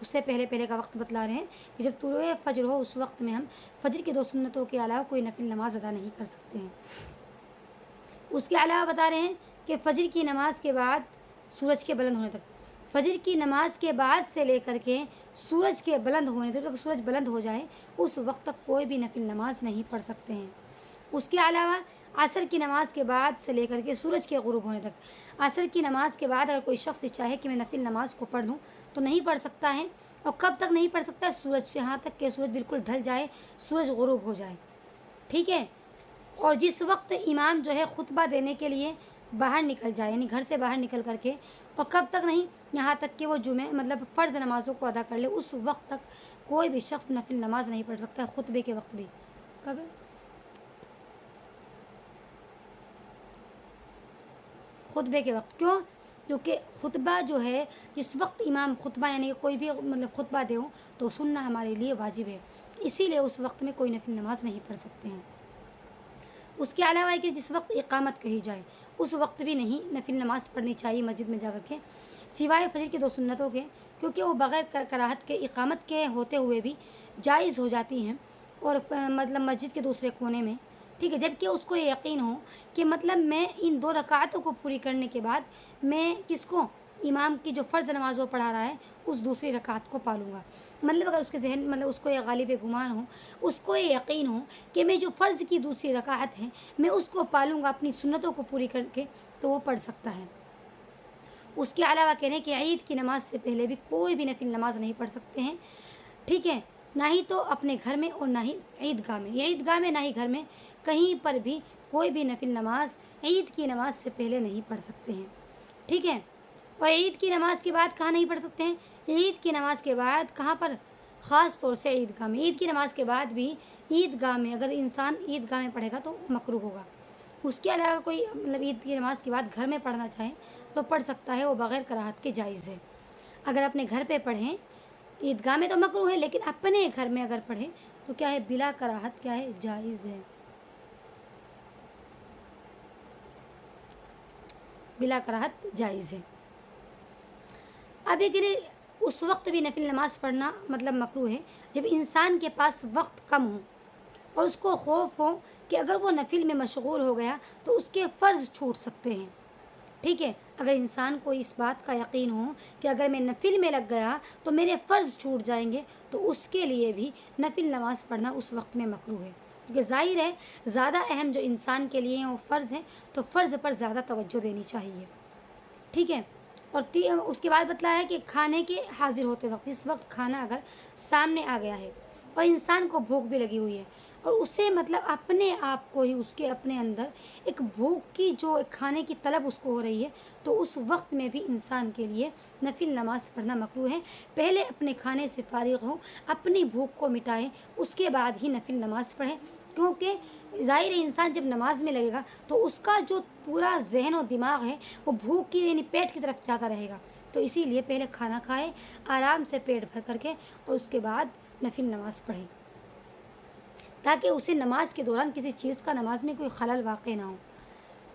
اس سے پہلے پہلے کا وقت بتلا رہے ہیں کہ جب طلوع فجر ہو اس وقت میں ہم فجر کی 2 سنتوں کے علاوہ کوئی نفل نماز ادا نہیں کر سکتے ہیں۔ اس کے علاوہ بتا رہے ہیں کہ فجر کی نماز کے بعد سورج کے بلند ہونے تک، فجر کی نماز کے بعد سے لے کر کے سورج کے بلند ہونے تک، سورج بلند ہو جائے اس وقت تک کوئی بھی نفل نماز نہیں پڑھ سکتے ہیں۔ اس کے علاوہ عصر کی نماز کے بعد سے لے کر کے سورج کے غروب ہونے تک، عصر کی نماز کے بعد اگر کوئی شخص چاہے کہ میں نفل نماز کو پڑھ لوں تو نہیں پڑھ سکتا ہے۔ اور کب تک نہیں پڑھ سکتا ہے؟ سورج سے، یہاں تک کہ سورج بالکل ڈھل جائے، سورج غروب ہو جائے، ٹھیک ہے۔ اور جس وقت امام جو ہے خطبہ دینے کے لیے باہر نکل جائے، یعنی گھر سے باہر نکل کر کے، اور کب تک نہیں؟ یہاں تک کہ وہ جمعہ مطلب فرض نمازوں کو ادا کر لے، اس وقت تک کوئی بھی شخص نفل نماز نہیں پڑھ سکتا ہے، خطبے کے وقت بھی۔ کب ہے؟ خطبے کے وقت۔ کیوں؟ کیونکہ خطبہ جو ہے جس وقت امام خطبہ یعنی کوئی بھی مطلب خطبہ دے ہو تو سننا ہمارے لیے واجب ہے، اسی لیے اس وقت میں کوئی نفل نماز نہیں پڑھ سکتے ہیں۔ اس کے علاوہ ہے کہ جس وقت اقامت کہی جائے اس وقت بھی نہیں نفل نماز پڑھنی چاہیے مسجد میں جا کر کے، سوائے فجر کی 2 سنتوں کے، کیونکہ وہ بغیر کراہت کے اقامت کے ہوتے ہوئے بھی جائز ہو جاتی ہیں، اور مطلب مسجد کے دوسرے کونے میں، ٹھیک ہے، جبکہ اس کو یہ یقین ہو کہ مطلب میں ان 2 رکعتوں کو پوری کرنے کے بعد میں کس کو، امام کی جو فرض نماز وہ پڑھا رہا ہے اس دوسری رکعت کو پالوں گا۔ مطلب اگر اس کے ذہن مطلب اس کو یہ غالب گمان ہو، اس کو یہ یقین ہو کہ میں جو فرض کی دوسری رکعت ہے میں اس کو پالوں گا اپنی سنتوں کو پوری کر کے، تو وہ پڑھ سکتا ہے۔ اس کے علاوہ کہہ رہے ہیں کہ عید کی نماز سے پہلے بھی کوئی بھی نفل نماز نہیں پڑھ سکتے ہیں، ٹھیک ہے، نہ ہی تو اپنے گھر میں اور نہ ہی عیدگاہ میں، عیدگاہ میں نہ ہی گھر میں، کہیں پر بھی کوئی بھی نفل نماز عید کی نماز سے پہلے نہیں پڑھ سکتے ہیں، ٹھیک ہے۔ اور عید کی نماز کے بعد کہاں نہیں پڑھ سکتے ہیں؟ عید کی نماز کے بعد کہاں پر؟ خاص طور سے عیدگاہ میں۔ عید کی نماز کے بعد بھی عیدگاہ میں اگر انسان عیدگاہ میں پڑھے گا تو مکروہ ہوگا۔ اس کے علاوہ کوئی مطلب عید کی نماز کے بعد گھر میں پڑھنا چاہے تو پڑھ سکتا ہے، وہ بغیر کراہت کے جائز ہے۔ اگر اپنے گھر پہ پڑھیں، عیدگاہ میں تو مکروہ ہے لیکن اپنے گھر میں اگر پڑھیں تو کیا ہے؟ بلا کراہت کیا ہے؟ جائز ہے، بلا کراہت جائز ہے۔ اب یہ کہ اس وقت بھی نفل نماز پڑھنا مطلب مکروہ ہے جب انسان کے پاس وقت کم ہو اور اس کو خوف ہو کہ اگر وہ نفل میں مشغول ہو گیا تو اس کے فرض چھوٹ سکتے ہیں، ٹھیک ہے۔ اگر انسان کو اس بات کا یقین ہو کہ اگر میں نفل میں لگ گیا تو میرے فرض چھوٹ جائیں گے تو اس کے لیے بھی نفل نماز پڑھنا اس وقت میں مکروہ ہے، کیونکہ ظاہر ہے زیادہ اہم جو انسان کے لیے ہیں وہ فرض ہیں، تو فرض پر زیادہ توجہ دینی چاہیے، ٹھیک ہے۔ اور اس کے بعد بتلایا ہے کہ کھانے کے حاضر ہوتے وقت، اس وقت کھانا اگر سامنے آ گیا ہے اور انسان کو بھوک بھی لگی ہوئی ہے اور اسے مطلب اپنے آپ کو ہی اس کے اپنے اندر ایک بھوک کی جو کھانے کی طلب اس کو ہو رہی ہے، تو اس وقت میں بھی انسان کے لیے نفل نماز پڑھنا مکروہ ہے۔ پہلے اپنے کھانے سے فارغ ہو، اپنی بھوک کو مٹائے، اس کے بعد ہی نفل نماز پڑھیں، کیونکہ ظاہر ہے انسان جب نماز میں لگے گا تو اس کا جو پورا ذہن و دماغ ہے وہ بھوک کی یعنی پیٹ کی طرف جاتا رہے گا، تو اسی لیے پہلے کھانا کھائے آرام سے پیٹ بھر کر کے اور اس کے بعد نفل نماز پڑھیں، تاکہ اسے نماز کے دوران کسی چیز کا نماز میں کوئی خلل واقع نہ ہو۔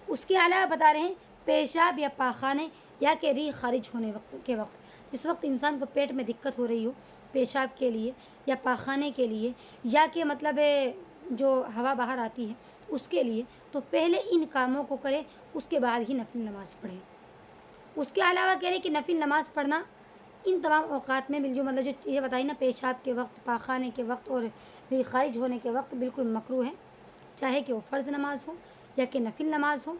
اس کے علاوہ بتا رہے ہیں پیشاب یا پاخانے یا کہ ریح خارج ہونے کے وقت، جس وقت انسان کو پیٹ میں دقت ہو رہی ہو پیشاب کے لیے یا پاخانے کے لیے یا کہ مطلب جو ہوا باہر آتی ہے اس کے لیے، تو پہلے ان کاموں کو کرے، اس کے بعد ہی نفل نماز پڑھے۔ اس کے علاوہ کہہ رہے کہ نفل نماز پڑھنا ان تمام اوقات میں جو مطلب جو یہ بتائی نا، پیشاب کے وقت، پاخانے کے وقت اور ریح خارج ہونے کے وقت بالکل مکروہ ہے، چاہے کہ وہ فرض نماز ہو یا کہ نفل نماز ہو،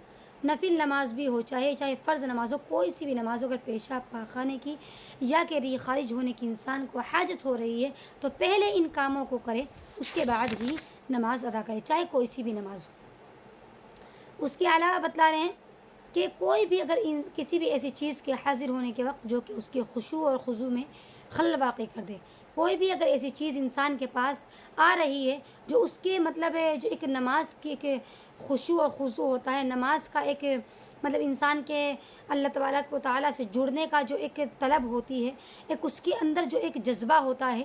نفل نماز بھی ہو چاہے فرض نماز ہو، کوئی سی بھی نماز ہو، اگر پیشاب پاخانے کی یا کہ ریح خارج ہونے کی انسان کو حاجت ہو رہی ہے تو پہلے ان کاموں کو کرے، اس کے بعد ہی نماز ادا کرے، چاہے کوئی سی بھی نماز ہو۔ اس کے علاوہ بتلا رہے ہیں کہ کوئی بھی اگر کسی بھی ایسی چیز کے حاضر ہونے کے وقت جو کہ اس کے خشوع اور خضوع میں خلل واقع کر دے، کوئی بھی اگر ایسی چیز انسان کے پاس آ رہی ہے جو اس کے مطلب جو ایک نماز کی ایک خشوع اور خضوع ہوتا ہے، نماز کا ایک مطلب انسان کے اللہ تبارک و تعالیٰ سے جڑنے کا جو ایک طلب ہوتی ہے، ایک اس کے اندر جو ایک جذبہ ہوتا ہے،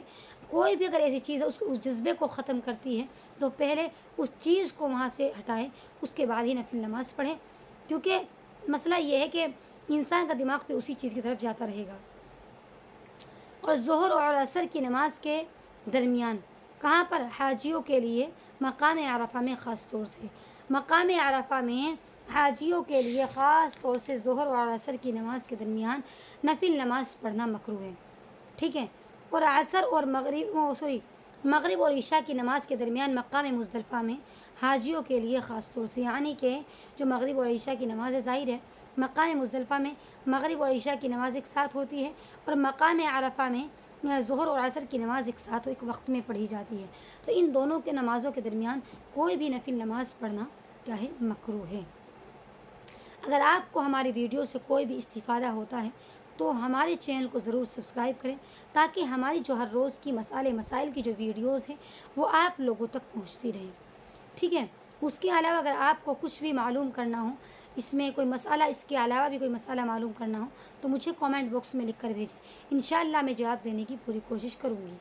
کوئی بھی اگر ایسی چیز ہے اس جذبے کو ختم کرتی ہے تو پہلے اس چیز کو وہاں سے ہٹائے، اس کے بعد ہی نفل نماز پڑھیں، کیونکہ مسئلہ یہ ہے کہ انسان کا دماغ پھر اسی چیز کی طرف جاتا رہے گا۔ اور ظہر اور عصر کی نماز کے درمیان کہاں پر؟ حاجیوں کے لیے مقام عرفہ میں خاص طور سے، مقام عرفہ میں حاجیوں کے لیے خاص طور سے ظہر اور عصر کی نماز کے درمیان نفل نماز پڑھنا مکروہ ہے، ٹھیک ہے۔ اور عصر اور مغرب اور عشاء کی نماز کے درمیان مقام مزدلفہ میں حاجیوں کے لیے خاص طور سے، یعنی کہ جو مغرب اور عشاء کی نماز ہے، ظاہر ہے مقام مزدلفہ میں مغرب اور عشاء کی نماز ایک ساتھ ہوتی ہے، اور مقام عرفہ میں ظہر اور عصر کی نماز ایک ساتھ ایک وقت میں پڑھی جاتی ہے۔ تو ان دونوں کے نمازوں کے درمیان کوئی بھی نفل نماز پڑھنا کیا ہے؟ مکروہ ہے۔ اگر آپ کو ہماری ویڈیو سے کوئی بھی استفادہ ہوتا ہے تو ہمارے چینل کو ضرور سبسکرائب کریں، تاکہ ہماری جو ہر روز کی مسائل کی جو ویڈیوز ہیں وہ آپ لوگوں تک پہنچتی رہیں، ٹھیک ہے۔ اس کے علاوہ اگر آپ کو کچھ بھی معلوم کرنا ہو، اس میں کوئی مسئلہ، اس کے علاوہ بھی کوئی مسئلہ معلوم کرنا ہو تو مجھے کامنٹ باکس میں لکھ کر بھیجیں، انشاءاللہ میں جواب دینے کی پوری کوشش کروں گی۔